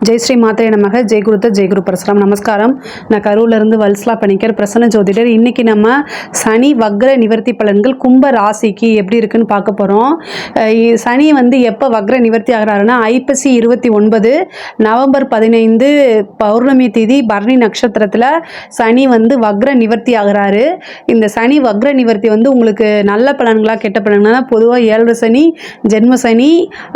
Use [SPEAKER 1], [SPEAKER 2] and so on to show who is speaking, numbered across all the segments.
[SPEAKER 1] ஜெய் ஸ்ரீ மாத்திரை நமக ஜெய் குருத்த ஜெய் குரு பரசுராம். நமஸ்காரம். நான் கரூர்லேருந்து வல்சலா பணிக்கர், பிரசன்ன ஜோதிடர். இன்றைக்கி நம்ம சனி வக்ர நிவர்த்தி பலன்கள் கும்ப ராசிக்கு எப்படி இருக்குன்னு பார்க்க போகிறோம். சனி எப்போ வக்ர நிவர்த்தி ஆகிறாருன்னா ஐப்பசி 29 நவம்பர் 15 பௌர்ணமி திதி பரணி நட்சத்திரத்தில் சனி வக்ர நிவர்த்தி ஆகிறாரு. இந்த சனி வக்ர நிவர்த்தி உங்களுக்கு நல்ல பலன்களா கெட்ட பலன்களா? பொதுவாக 7 சனி ஜென்ம சனி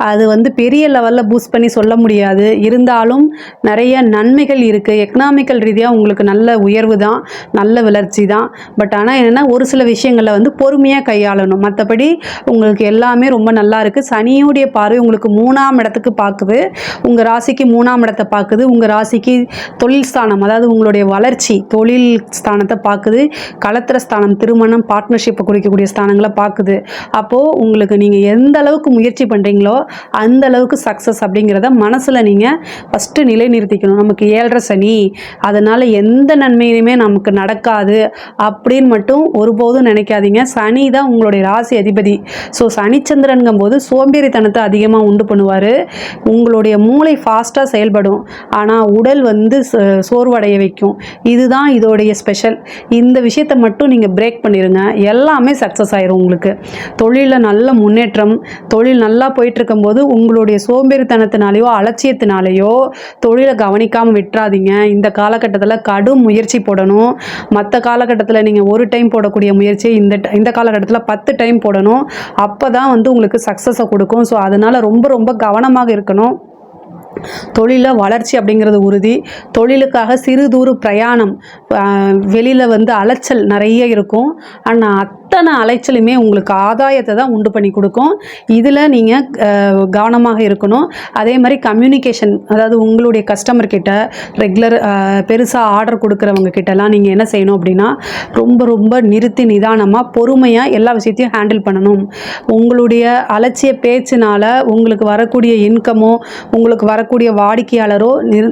[SPEAKER 1] அது பெரிய லெவலில் பூஸ்ட் பண்ணி சொல்ல முடியாது. இருந்தாலும் நிறைய நன்மைகள் இருக்குது. எக்கனாமிக்கல் ரீதியாக உங்களுக்கு நல்ல உயர்வு தான், நல்ல வளர்ச்சி தான். பட் ஆனால் என்னென்னா ஒரு சில விஷயங்களில் பொறுமையாக கையாளணும். மற்றபடி உங்களுக்கு எல்லாமே ரொம்ப நல்லா இருக்குது. சனியுடைய பார்வை உங்களுக்கு 3ஆம் இடத்துக்கு பார்க்குது. உங்கள் ராசிக்கு 3ஆம் இடத்தை பார்க்குது. உங்கள் ராசிக்கு தொழில் ஸ்தானம், அதாவது உங்களுடைய வளர்ச்சி தொழில் ஸ்தானத்தை பார்க்குது. களத்திர ஸ்தானம், திருமணம், பார்ட்னர்ஷிப்பை குறிக்கக்கூடிய ஸ்தானங்களை பார்க்குது. அப்போது உங்களுக்கு நீங்கள் எந்த அளவுக்கு முயற்சி பண்ணுறீங்களோ அந்த அளவுக்கு சக்ஸஸ் அப்படிங்கிறத மனசில் நீங்கள் ஃபஸ்ட்டு நிலைநிறுத்திக்கணும். நமக்கு 7 சனி, அதனால் எந்த நன்மையுமே நமக்கு நடக்காது அப்படின்னு மட்டும் ஒருபோதும் நினைக்காதீங்க. சனி தான் உங்களுடைய ராசி அதிபதி. ஸோ சனிச்சந்திரனுங்கும் போது சோம்பேறித்தனத்தை அதிகமாக உண்டு பண்ணுவார். உங்களுடைய மூளை ஃபாஸ்ட்டாக செயல்படும், ஆனால் உடல் சோர்வடைய வைக்கும். இதுதான் இதோடைய ஸ்பெஷல். இந்த விஷயத்தை மட்டும் நீங்கள் பிரேக் பண்ணிடுங்க, எல்லாமே சக்ஸஸ் ஆயிரும். உங்களுக்கு தொழிலில் நல்ல முன்னேற்றம், தொழில் நல்லா போயிட்டுருக்கும்போது உங்களுடைய சோம்பேறித்தனத்தினாலேயோ அலட்சியத்தினாலேயோ தொழிலை கவனிக்காமல் விட்டுறாதீங்க. இந்த காலகட்டத்தில் கடும் முயற்சி போடணும். மற்ற காலகட்டத்தில் நீங்கள் ஒரு டைம் போடக்கூடிய முயற்சி இந்த காலகட்டத்தில் 10 டைம் போடணும். அப்போ தான் உங்களுக்கு சக்ஸஸை கொடுக்கும். ஸோ அதனால் ரொம்ப ரொம்ப கவனமாக இருக்கணும். தொழிலில் வளர்ச்சி அப்படிங்கிறது உறுதி. தொழிலுக்காக சிறு தூர பிரயாணம், வெளியில் அலைச்சல் நிறைய இருக்கும். ஆனால் அத்தனை அலைச்சலுமே உங்களுக்கு ஆதாயத்தை தான் உண்டு பண்ணி கொடுக்கும். இதில் நீங்கள் கவனமாக இருக்கணும். அதே மாதிரி கம்யூனிகேஷன், அதாவது உங்களுடைய கஸ்டமர் கிட்ட ரெகுலர் பெருசாக ஆர்டர் கொடுக்குறவங்க கிட்டலாம் நீங்கள் என்ன செய்யணும் அப்படின்னா ரொம்ப ரொம்ப நிறுத்தி நிதானமாக பொறுமையாக எல்லா விஷயத்தையும் ஹேண்டில் பண்ணணும். உங்களுடைய அலட்சிய பேச்சினால் உங்களுக்கு வரக்கூடிய இன்கமோ உங்களுக்கு வரக்கூடிய வாடிக்கையாளரோ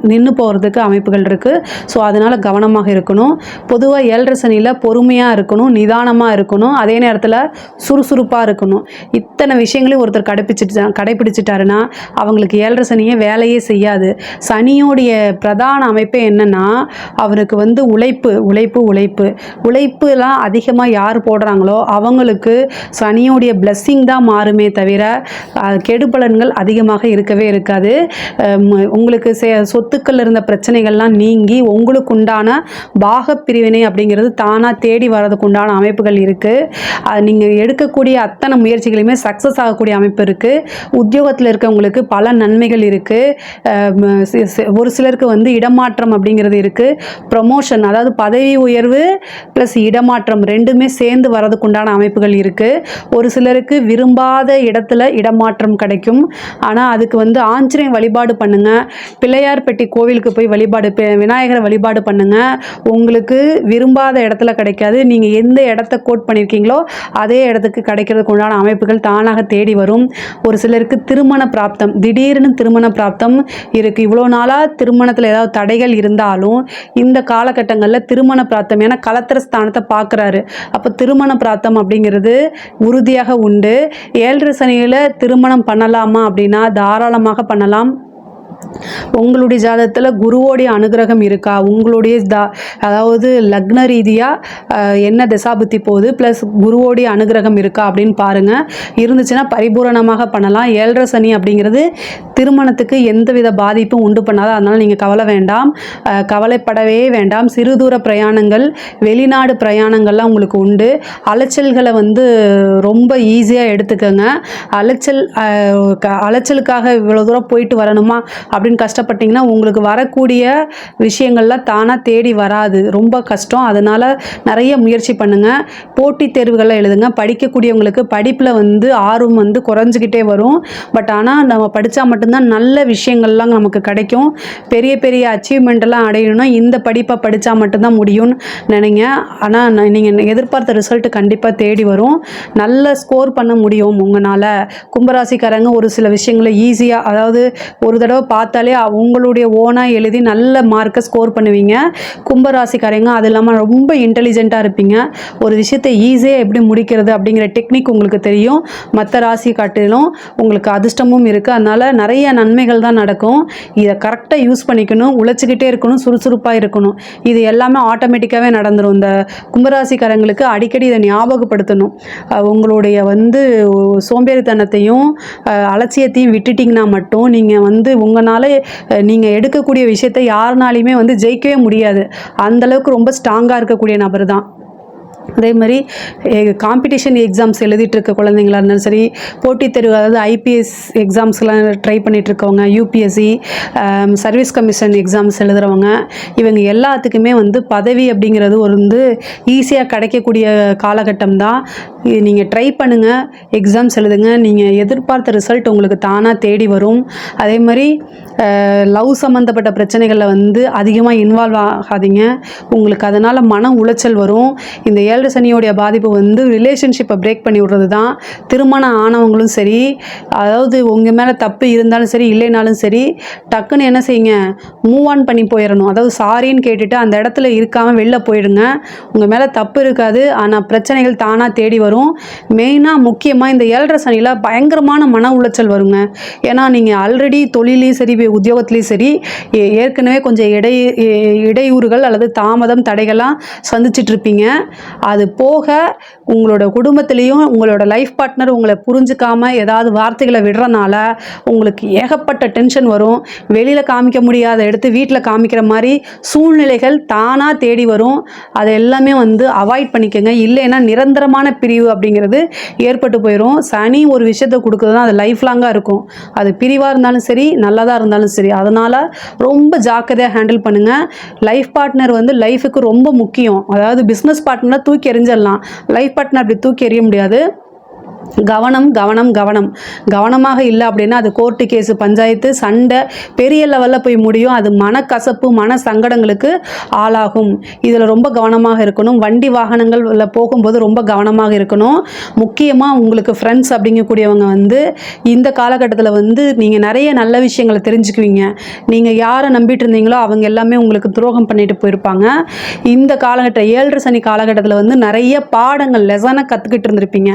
[SPEAKER 1] நின்று போகிறதுக்கு அமைப்புகள் இருக்குது. ஸோ அதனால் கவனமாக இருக்கணும். பொதுவாக 7 சனியில் பொறுமையாக இருக்கணும், நிதானமாக இருக்கணும், அதே நேரத்தில் சுறுசுறுப்பாக இருக்கணும். இத்தனை விஷயங்களையும் ஒருத்தர் கடைப்பிடிச்சிட்டாருன்னா அவங்களுக்கு 7 சனியே வேலையே செய்யாது. சனியோடைய பிரதான அமைப்பே என்னென்னா அவருக்கு உழைப்பு உழைப்பு உழைப்பு உழைப்புலாம் அதிகமாக யார் போடுறாங்களோ அவங்களுக்கு சனியோடைய பிளஸ்ஸிங் தான் மாறுமே தவிர கெடுபலன்கள் அதிகமாக இருக்கவே இருக்காது. உங்களுக்கு சொத்துக்கள் இருந்த பிரச்சனைகள்லாம் நீங்கி உங்களுக்கு உண்டான பாகப்பிரிவினை அப்படிங்கிறது தானாக தேடி வர்றதுக்கு உண்டான அமைப்புகள் இருக்குது. நீங்கள் எடுக்கக்கூடிய அத்தனை முயற்சிகளையுமே சக்ஸஸ் ஆகக்கூடிய அமைப்பு இருக்குது. உத்தியோகத்தில் இருக்கவங்களுக்கு பல நன்மைகள் இருக்குது. ஒரு சிலருக்கு இடமாற்றம் அப்படிங்கிறது இருக்குது. ப்ரமோஷன், அதாவது பதவி உயர்வு ப்ளஸ் இடமாற்றம் ரெண்டுமே சேர்ந்து வர்றதுக்கு உண்டான அமைப்புகள் இருக்குது. ஒரு சிலருக்கு விரும்பாத இடத்துல இடமாற்றம் கிடைக்கும். ஆனால் அதுக்கு ஆஞ்சநேய வழிபாடு பண்ணுங்க, பிள்ளையார் பெட்டி கோவிலுக்கு போய் விநாயகரை வழிபாடு பண்ணுங்க. உங்களுக்கு விரும்பாத இடத்துல கிடைக்காது. நீங்கள் எந்த இடத்த கோட் பண்ணியிருக்கீங்களோ அதே இடத்துக்கு கிடைக்கிறதுக்கு உண்டான அமைப்புகள் தானாக தேடி வரும். ஒரு சிலருக்கு திருமண பிராப்தம், திடீர்னு திருமண பிராப்தம் இருக்குது. இவ்வளோ நாளாக திருமணத்தில் ஏதாவது தடைகள் இருந்தாலும் இந்த காலகட்டங்களில் திருமண பிராப்தம், ஏன்னா களத்திர ஸ்தானத்தை பார்க்குறாரு. அப்போ திருமண பிராப்தம் அப்படிங்கிறது உறுதியாக உண்டு. 7 சனியில் திருமணம் பண்ணலாமா அப்படின்னா தாராளமாக பண்ணலாம். உங்களுடைய ஜாதகத்தில் குருவோடைய அனுகிரகம் இருக்கா, உங்களுடைய அதாவது லக்ன ரீதியாக என்ன தசாபுத்தி போகுது ப்ளஸ் குருவோடைய அனுகிரகம் இருக்கா அப்படின்னு பாருங்கள். இருந்துச்சுன்னா பரிபூரணமாக பண்ணலாம். 7 சனி அப்படிங்கிறது திருமணத்துக்கு எந்தவித பாதிப்பும் உண்டு பண்ணாது. அதனால் நீங்கள் கவலைப்படவே வேண்டாம். சிறு தூர பிரயாணங்கள், வெளிநாடு பிரயாணங்கள்லாம் உங்களுக்கு உண்டு. அலைச்சல்களை ரொம்ப ஈஸியாக எடுத்துக்கோங்க. அலைச்சலுக்காக இவ்வளோ தூரம் போயிட்டு வரணுமா அப்படின்னு கஷ்டப்பட்டீங்கன்னா உங்களுக்கு வரக்கூடிய விஷயங்கள்லாம் தானாக தேடி வராது, ரொம்ப கஷ்டம். அதனால் நிறைய முயற்சி பண்ணுங்கள். போட்டித் தேர்வுகளை எழுதுங்க. படிக்கக்கூடியவங்களுக்கு படிப்பில் ஆர்வம் குறைஞ்சிக்கிட்டே வரும். பட் ஆனால் நம்ம படித்தா மட்டும்தான் நல்ல விஷயங்கள்லாம் நமக்கு கிடைக்கும். பெரிய பெரிய அச்சீவ்மெண்ட்டெல்லாம் அடையணும்னா இந்த படிப்பை படித்தா மட்டும்தான் முடியும்னு நினைங்க. ஆனால் நீங்கள் எதிர்பார்த்த ரிசல்ட்டு கண்டிப்பாக தேடி வரும். நல்ல ஸ்கோர் பண்ண முடியும் உங்களால். கும்பராசிக்காரங்க ஒரு சில விஷயங்களை ஈஸியாக, அதாவது ஒரு தடவை பார்த்து பார்த்தாலே உங்களுடைய ஓனாக எழுதி நல்ல மார்க்கை ஸ்கோர் பண்ணுவீங்க. கும்பராசிக்காரங்க அது இல்லாமல் ரொம்ப இன்டெலிஜென்ட்டாக இருப்பீங்க. ஒரு விஷயத்தை ஈஸியாக எப்படி முடிக்கிறது அப்படிங்கிற டெக்னிக் உங்களுக்கு தெரியும். மற்ற ராசி காட்டிலும் உங்களுக்கு அதிர்ஷ்டமும் இருக்குது. அதனால் நிறைய நன்மைகள் தான் நடக்கும். இதை கரெக்டாக யூஸ் பண்ணிக்கணும், உழைச்சிக்கிட்டே இருக்கணும், சுறுசுறுப்பாக இருக்கணும். இது எல்லாமே ஆட்டோமேட்டிக்காகவே நடந்துடும். இந்த கும்பராசிக்காரங்களுக்கு அடிக்கடி இதை ஞாபகப்படுத்தணும். உங்களுடைய சோம்பேறித்தனத்தையும் அலட்சியத்தையும் விட்டுட்டிங்கன்னா மட்டும் நீங்கள் உங்களால் நீங்கள் எடுக்கக்கூடிய விஷயத்தை யாருனாலையுமே ஜெயிக்கவே முடியாது. அந்தளவுக்கு ரொம்ப ஸ்ட்ராங்காக இருக்கக்கூடிய நபர் தான். அதே மாதிரி காம்படிஷன் எக்ஸாம்ஸ் எழுதிட்டு இருக்க குழந்தைங்களா இருந்தாலும் சரி, போட்டித் தேர்வு அதாவது ஐபிஎஸ் எக்ஸாம்ஸ்லாம் ட்ரை பண்ணிகிட்ருக்கவங்க, யூபிஎஸ்சி, சர்வீஸ் கமிஷன் எக்ஸாம்ஸ் எழுதுகிறவங்க, இவங்க எல்லாத்துக்குமே பதவி அப்படிங்கிறது ஈஸியாக கிடைக்கக்கூடிய காலகட்டம் தான். நீங்கள் ட்ரை பண்ணுங்கள், எக்ஸாம்ஸ் எழுதுங்க, நீங்கள் எதிர்பார்த்த ரிசல்ட் உங்களுக்கு தானாக தேடி வரும். அதே மாதிரி லவ் சம்மந்தப்பட்ட பிரச்சனைகளில் அதிகமாக இன்வால்வ் ஆகாதீங்க. உங்களுக்கு அதனால் மன உளைச்சல் வரும். இந்த 7 சனியோடைய பாதிப்பு ரிலேஷன்ஷிப்பை பிரேக் பண்ணி விடுறது தான். திருமணம் ஆனவங்களும் சரி, அதாவது உங்கள் மேலே தப்பு இருந்தாலும் சரி இல்லைனாலும் சரி, டக்குன்னு என்ன செய்யுங்க, மூவ் ஆன் பண்ணி போயிடணும். அதாவது சாரின்னு கேட்டுட்டு அந்த இடத்துல இருக்காமல் வெளில போயிடுங்க. உங்கள் மேலே தப்பு இருக்காது, ஆனால் பிரச்சனைகள் தானாக தேடி வரும். மெயினாக முக்கியமாக இந்த 7 சனியில் பயங்கரமான மன உளைச்சல் வருங்க. ஏன்னா நீங்கள் ஆல்ரெடி தொழிலையும் சரி உத்தியோகத்துலேயும் சரி ஏற்கனவே கொஞ்சம் இடையூறுகள் அல்லது தாமதம் தடைகள்லாம் சந்திச்சுட்டு இருப்பீங்க. அது போக உங்களோட குடும்பத்திலையும் உங்களோட லைஃப் பார்ட்னர் உங்களை புரிஞ்சுக்காமல் ஏதாவது வார்த்தைகளை விடுறனால உங்களுக்கு ஏகப்பட்ட டென்ஷன் வரும். வெளியில் காமிக்க முடியாத எடுத்து வீட்டில் காமிக்கிற மாதிரி சூழ்நிலைகள் தானாக தேடி வரும். அதை எல்லாமே அவாய்ட் பண்ணிக்கோங்க. இல்லைன்னா நிரந்தரமான பிரிவு அப்படிங்கிறது ஏற்பட்டு போயிடும். சனி ஒரு விஷயத்தை கொடுக்குறது தான் அது லைஃப் லாங்காக இருக்கும். அது பிரிவாக இருந்தாலும் சரி நல்லதாக இருந்தாலும் சரி. அதனால் ரொம்ப ஜாக்கிரதையாக ஹேண்டில் பண்ணுங்கள். லைஃப் பார்ட்னர் லைஃபுக்கு ரொம்ப முக்கியம். அதாவது பிஸ்னஸ் பார்ட்னர் தூக்கி எறிஞ்சிடலாம், லைஃப் பார்ட்னர் அப்படி தூக்கி எறிய முடியாது. கவனம் கவனம் கவனம். கவனமாக இல்லை அப்படின்னா அது கோர்ட்டு கேஸு, பஞ்சாயத்து, சண்டை பெரிய லெவலில் போய் முடியும். அது மனக்கசப்பு, மன சங்கடங்களுக்கு ஆளாகும். இதில் ரொம்ப கவனமாக இருக்கணும். வண்டி வாகனங்களில் போகும்போது ரொம்ப கவனமாக இருக்கணும். முக்கியமாக உங்களுக்கு ஃப்ரெண்ட்ஸ் அப்படிங்கக்கூடியவங்க இந்த காலகட்டத்தில் நீங்கள் நிறைய நல்ல விஷயங்களை தெரிஞ்சுக்குவீங்க. நீங்கள் யாரை நம்பிட்டு இருந்தீங்களோ அவங்க எல்லாமே உங்களுக்கு துரோகம் பண்ணிட்டு போயிருப்பாங்க. இந்த காலகட்டம் 7 சனி காலகட்டத்தில் நிறைய பாடங்கள் லெசனை கற்றுக்கிட்டு இருந்திருப்பீங்க.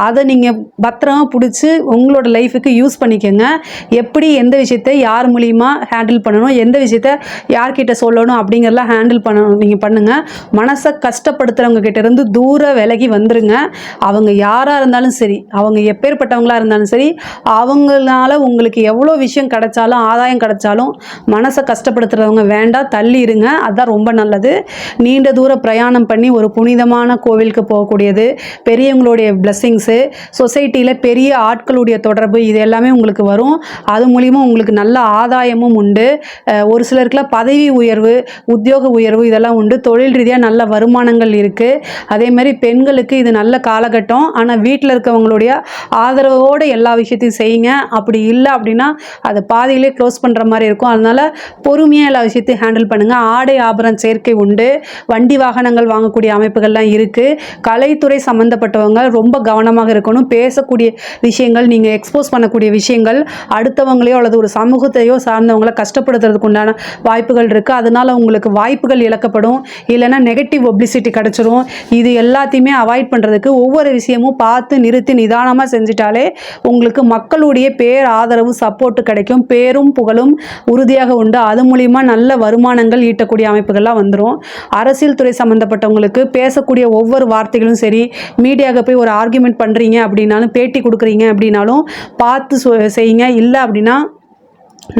[SPEAKER 1] அதை நீங்கள் பத்திரமா பிடிச்சி உங்களோட லைஃபுக்கு யூஸ் பண்ணிக்கோங்க. எப்படி எந்த விஷயத்தை யார் மூலியமாக ஹேண்டில் பண்ணணும், எந்த விஷயத்தை யார்கிட்ட சொல்லணும் அப்படிங்கிறலாம் ஹேண்டில் பண்ணணும். நீங்கள் பண்ணுங்கள். மனசை கஷ்டப்படுத்துகிறவங்க கிட்டேருந்து தூர விலகி வந்துருங்க. அவங்க யாராக இருந்தாலும் சரி, அவங்க எப்பேற்பட்டவங்களாக இருந்தாலும் சரி, அவங்களால உங்களுக்கு எவ்வளோ விஷயம் கிடைச்சாலும் ஆதாயம் கிடைச்சாலும் மனசை கஷ்டப்படுத்துகிறவங்க வேண்டாம், தள்ளி இருங்க. அதுதான் ரொம்ப நல்லது. நீண்ட தூர பிரயாணம் பண்ணி ஒரு புனிதமான கோவிலுக்கு போகக்கூடியது, பெரியவங்களுடைய பிளெஸ்ஸிங்ஸு, சொசைட்டியில் பெரிய ஆட்களுடைய தொடர்பு, இது எல்லாமே உங்களுக்கு வரும். அது மூலிமா உங்களுக்கு நல்ல ஆதாயமும் உண்டு. ஒரு சிலருக்குலாம் பதவி உயர்வு, உத்தியோக உயர்வு இதெல்லாம் உண்டு. தொழில் ரீதியாக நல்ல வருமானங்கள் இருக்குது. அதே மாதிரி பெண்களுக்கு இது நல்ல காலகட்டம். ஆனால் வீட்டில் இருக்கவங்களுடைய ஆதரவோடு எல்லா விஷயத்தையும் செய்யுங்க. அப்படி இல்லை அப்படின்னா அதை பாதியிலே க்ளோஸ் பண்ணுற மாதிரி இருக்கும். அதனால் பொறுமையாக எல்லா விஷயத்தையும் ஹேண்டில் பண்ணுங்கள். ஆடை ஆபரண சேர்க்கை உண்டு. வண்டி வாகனங்கள் வாங்கக்கூடிய அமைப்புகள்லாம் இருக்குது. கலைத்துறை சம்மந்தப்பட்டவங்க ரொம்ப கவனமாக இருக்கணும். பேசக்கூடிய விஷயங்கள், நீங்கள் எக்ஸ்போஸ் பண்ணக்கூடிய விஷயங்கள் அடுத்தவங்களையோ அல்லது ஒரு சமூகத்தையோ சார்ந்தவங்களை கஷ்டப்படுத்துறதுக்கு உண்டான வாய்ப்புகள் இருக்குது. அதனால் உங்களுக்கு வாய்ப்புகள் இழக்கப்படும். இல்லைன்னா நெகட்டிவ் பப்ளிசிட்டி கிடச்சிரும். இது எல்லாத்தையுமே அவாய்ட் பண்ணுறதுக்கு ஒவ்வொரு விஷயமும் பார்த்து நிறுத்தி நிதானமாக செஞ்சிட்டாலே உங்களுக்கு மக்களுடைய பேர் ஆதரவு சப்போர்ட்டு கிடைக்கும். பேரும் புகழும் உறுதியாக உண்டு. அது மூலிமா நல்ல வருமானங்கள் ஈட்டக்கூடிய அமைப்புகள்லாம் வந்துடும். அரசியல் துறை சம்மந்தப்பட்டவங்களுக்கு பேசக்கூடிய ஒவ்வொரு வார்த்தைகளும் சரி, மீடியாவுக்கு போய் ஒரு ஆர்கியூமெண்ட் பண்ணுறீங்க அப்படின்னாலும், பேட்டி கொடுக்குறீங்க அப்படின்னாலும் பார்த்து செய்யுங்க. இல்லை அப்படின்னா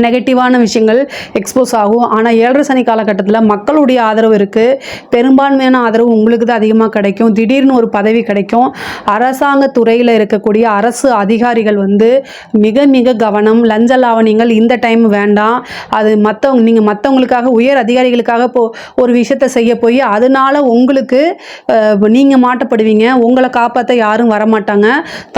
[SPEAKER 1] நெகட்டிவான விஷயங்கள் எக்ஸ்போஸ் ஆகும். ஆனால் 7 சனி காலகட்டத்தில் மக்களுடைய ஆதரவு இருக்குது. பெரும்பான்மையான ஆதரவு உங்களுக்கு தான் அதிகமாக கிடைக்கும். திடீர்னு ஒரு பதவி கிடைக்கும். அரசாங்க துறையில் இருக்கக்கூடிய அரசு அதிகாரிகள் மிக மிக கவனம். லஞ்ச லாவணியங்கள் இந்த டைம் வேண்டாம். அது நீங்கள் மற்றவங்களுக்காக உயர் அதிகாரிகளுக்காக ஒரு விஷயத்தை செய்ய போய் அதனால் உங்களுக்கு நீங்கள் மாட்டப்படுவீங்க. உங்களை காப்பாற்ற யாரும் வரமாட்டாங்க.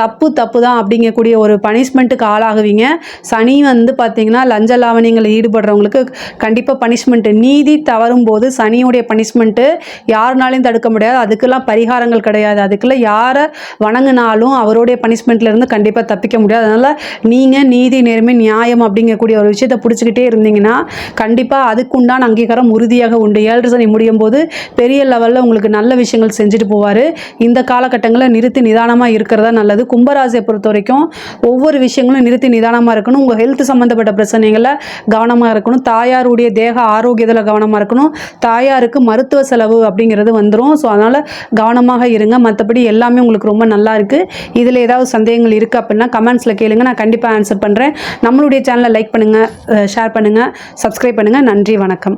[SPEAKER 1] தப்பு தான் அப்படிங்கக்கூடிய ஒரு பனிஷ்மெண்ட்டுக்கு ஆளாகுவீங்க. சனி பார்த்தீங்கன்னா பார்த்தீங்கன்னா லஞ்ச லாவணியங்களில் ஈடுபடுறவங்களுக்கு கண்டிப்பாக பனிஷ்மெண்ட்டு. நீதி தவறும் போது சனியுடைய பனிஷ்மெண்ட்டு யாருனாலையும் தடுக்க முடியாது. அதுக்கெல்லாம் பரிகாரங்கள் கிடையாது. அதுக்கெல்லாம் யாரை வணங்கினாலும் அவருடைய பனிஷ்மெண்ட்லேருந்து கண்டிப்பாக தப்பிக்க முடியாது. அதனால் நீங்கள் நீதி நேர்மை நியாயம் அப்படிங்கக்கூடிய ஒரு விஷயத்தை பிடிச்சிக்கிட்டே இருந்தீங்கன்னா கண்டிப்பாக அதுக்குண்டான அங்கீகாரம் உறுதியாக உண்டு. 7 சனி முடியும் போது பெரிய லெவலில் உங்களுக்கு நல்ல விஷயங்கள் செஞ்சுட்டு போவார். இந்த காலகட்டங்களில் நிறுத்தி நிதானமாக இருக்கிறதா நல்லது. கும்பராசியை பொறுத்த வரைக்கும் ஒவ்வொரு விஷயங்களும் நிறுத்தி நிதானமாக இருக்கணும். உங்கள் ஹெல்த் சம்மந்தப்பட்ட பிரச்சனைகளை கவனமாக இருக்கணும். தாயாருடைய தேக ஆரோக்கியத்தில் கவனமாக இருக்கணும். தாயாருக்கு மருத்துவ செலவு அப்படிங்கிறது வந்துடும். ஸோ அதனால் கவனமாக இருங்க. மற்றபடி எல்லாமே உங்களுக்கு ரொம்ப நல்லா இருக்குது. இதில் ஏதாவது சந்தேகங்கள் இருக்குது அப்படின்னா கமெண்ட்ஸில் கேளுங்க, நான் கண்டிப்பாக ஆன்சர் பண்ணுறேன். நம்மளுடைய சேனலை லைக் பண்ணுங்கள், ஷேர் பண்ணுங்கள், சப்ஸ்கிரைப் பண்ணுங்கள். நன்றி, வணக்கம்.